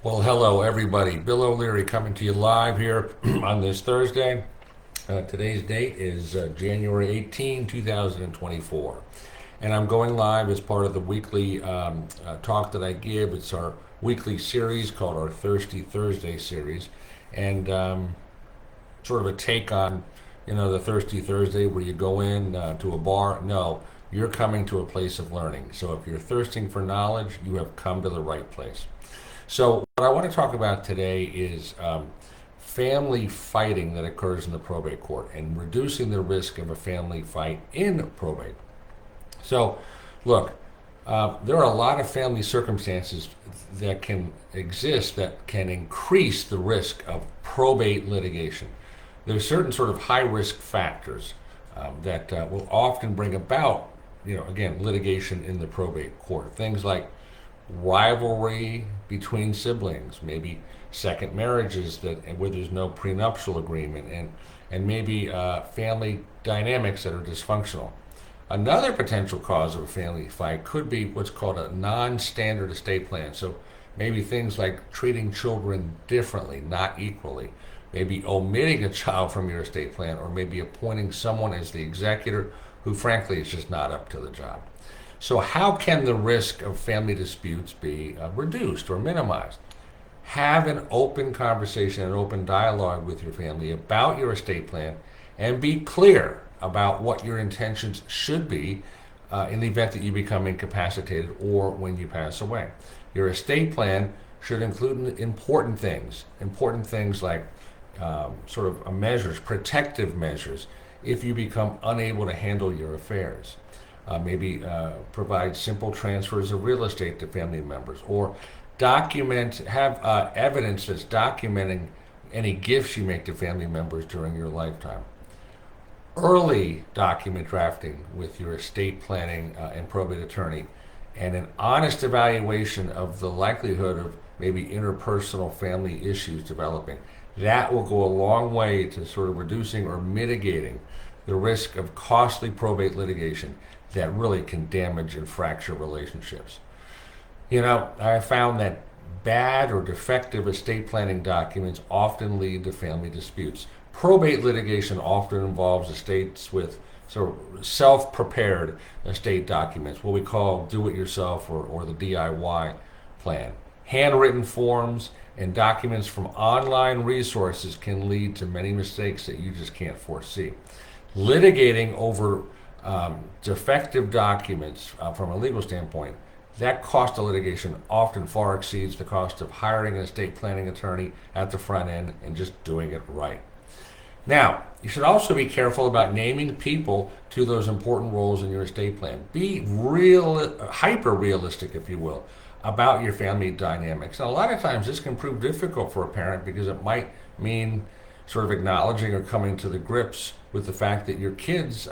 Well, hello, everybody. Bill O'Leary coming to you live here on this Thursday. Today's date is January 18, 2024. And I'm going live as part of the weekly talk that I give. It's our weekly series called our Thirsty Thursday series. And sort of a take on, the Thirsty Thursday where you go in to a bar. No, you're coming to a place of learning. So if you're thirsting for knowledge, you have come to the right place. So, what I want to talk about today is family fighting that occurs in the probate court and reducing the risk of a family fight in probate. So, look, there are a lot of family circumstances that can exist that can increase the risk of probate litigation. There's certain sort of high risk factors that will often bring about, again, litigation in the probate court. Things like rivalry between siblings, maybe second marriages where there's no prenuptial agreement, and maybe family dynamics that are dysfunctional. Another potential cause of a family fight could be what's called a non-standard estate plan. So maybe things like treating children differently, not equally, maybe omitting a child from your estate plan, or maybe appointing someone as the executor who frankly is just not up to the job. So, how can the risk of family disputes be reduced or minimized? Have an open conversation, an open dialogue with your family about your estate plan, and be clear about what your intentions should be in the event that you become incapacitated or when you pass away. Your estate plan should include important things like sort of measures, protective measures, if you become unable to handle your affairs. Maybe provide simple transfers of real estate to family members, or have evidence that's documenting any gifts you make to family members during your lifetime. Early document drafting with your estate planning and probate attorney, and an honest evaluation of the likelihood of maybe interpersonal family issues developing. That will go a long way to sort of reducing or mitigating the risk of costly probate litigation that really can damage and fracture relationships. I found that bad or defective estate planning documents often lead to family disputes. Probate litigation often involves estates with sort of self-prepared estate documents, what we call do-it-yourself or the DIY plan. Handwritten forms and documents from online resources can lead to many mistakes that you just can't foresee. Litigating over defective documents from a legal standpoint, that cost of litigation often far exceeds the cost of hiring an estate planning attorney at the front end and just doing it right. Now, you should also be careful about naming people to those important roles in your estate plan. Be hyper realistic, if you will, about your family dynamics. And a lot of times this can prove difficult for a parent because it might mean sort of acknowledging or coming to the grips with the fact that your kids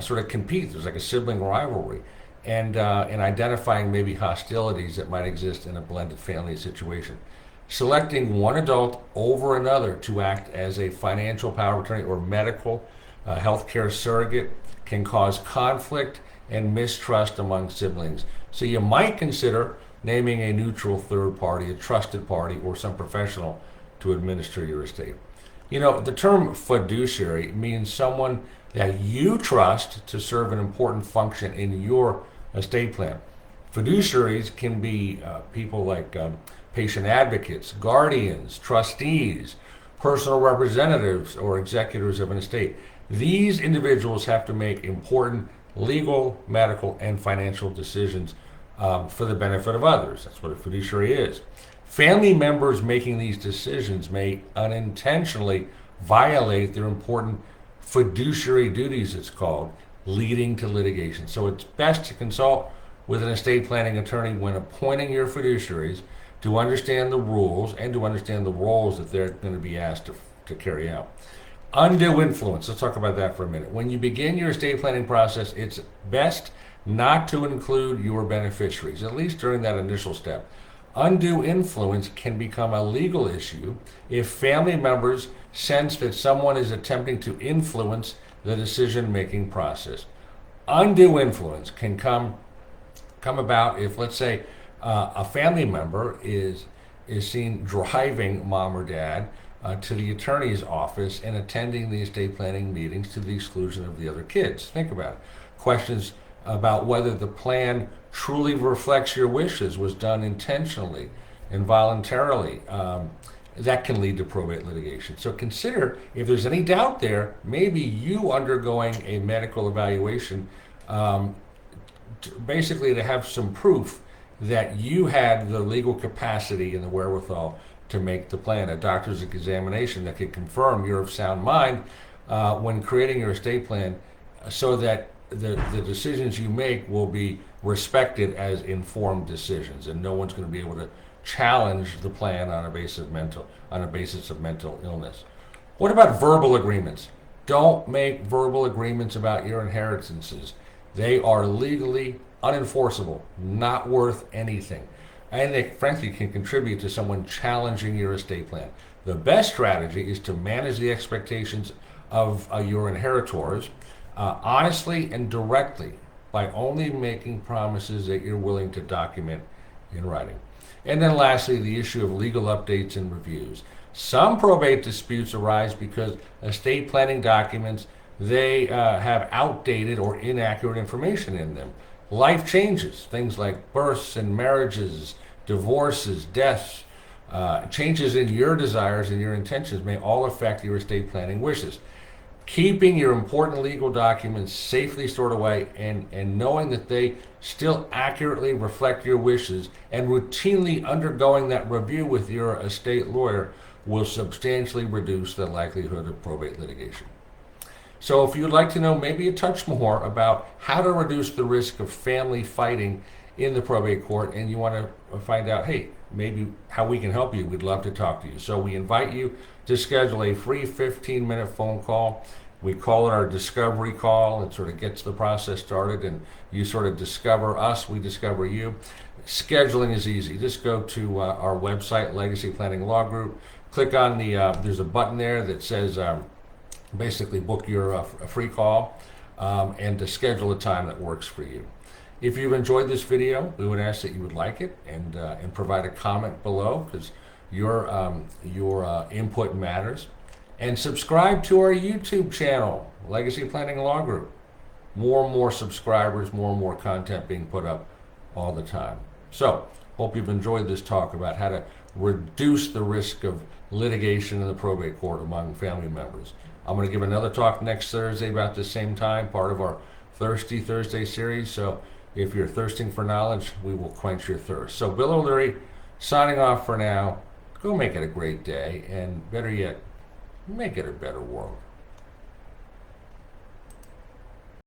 sort of compete. There's like a sibling rivalry, and identifying maybe hostilities that might exist in a blended family situation. Selecting one adult over another to act as a financial power of attorney or medical healthcare surrogate can cause conflict and mistrust among siblings. So you might consider naming a neutral third party, a trusted party, or some professional to administer your estate. The term fiduciary means someone that you trust to serve an important function in your estate plan. Fiduciaries can be people like patient advocates, guardians, trustees, personal representatives, or executors of an estate. These individuals have to make important legal, medical, and financial decisions for the benefit of others. That's what a fiduciary is. Family members making these decisions may unintentionally violate their important fiduciary duties, it's called, leading to litigation. So it's best to consult with an estate planning attorney when appointing your fiduciaries to understand the rules and to understand the roles that they're going to be asked to carry out. Undue influence. Let's talk about that for a minute. When you begin your estate planning process, it's best not to include your beneficiaries, at least during that initial step. Undue influence can become a legal issue if family members sense that someone is attempting to influence the decision-making process. Undue influence can come about if, let's say, a family member is seen driving mom or dad to the attorney's office and attending the estate planning meetings to the exclusion of the other kids. Think about it. Questions about whether the plan truly reflects your wishes was done intentionally and voluntarily. That can lead to probate litigation. So consider, if there's any doubt there, maybe you undergoing a medical evaluation, basically to have some proof that you had the legal capacity and the wherewithal to make the plan. A doctor's examination that could confirm you're of sound mind when creating your estate plan, so that the decisions you make will be respected as informed decisions, and no one's going to be able to challenge the plan on a basis of mental illness. What about verbal agreements? Don't make verbal agreements about your inheritances. They are legally unenforceable, not worth anything, and they frankly can contribute to someone challenging your estate plan. The best strategy is to manage the expectations of your inheritors honestly and directly, by only making promises that you're willing to document in writing. And then lastly, the issue of legal updates and reviews. Some probate disputes arise because estate planning documents, they have outdated or inaccurate information in them. Life changes, things like births and marriages, divorces, deaths, changes in your desires and your intentions may all affect your estate planning wishes. Keeping your important legal documents safely stored away and knowing that they still accurately reflect your wishes and routinely undergoing that review with your estate lawyer will substantially reduce the likelihood of probate litigation. So if you'd like to know maybe a touch more about how to reduce the risk of family fighting in the probate court, and you want to find out, hey, maybe how we can help you, we'd love to talk to you. So we invite you to schedule a free 15-minute phone call. We call it our discovery call. It sort of gets the process started, and you sort of discover us, we discover you. Scheduling is easy. Just go to our website, Legacy Planning Law Group. Click on there's a button there that says basically book your free call and to schedule a time that works for you. If you've enjoyed this video, we would ask that you would like it and provide a comment below, because your input matters. And subscribe to our YouTube channel, Legacy Planning Law Group. More and more subscribers, more and more content being put up all the time. So, hope you've enjoyed this talk about how to reduce the risk of litigation in the probate court among family members. I'm going to give another talk next Thursday about the same time, part of our Thirsty Thursday series. So, if you're thirsting for knowledge, we will quench your thirst. So, Bill O'Leary signing off for now. Go make it a great day, and better yet, make it a better world.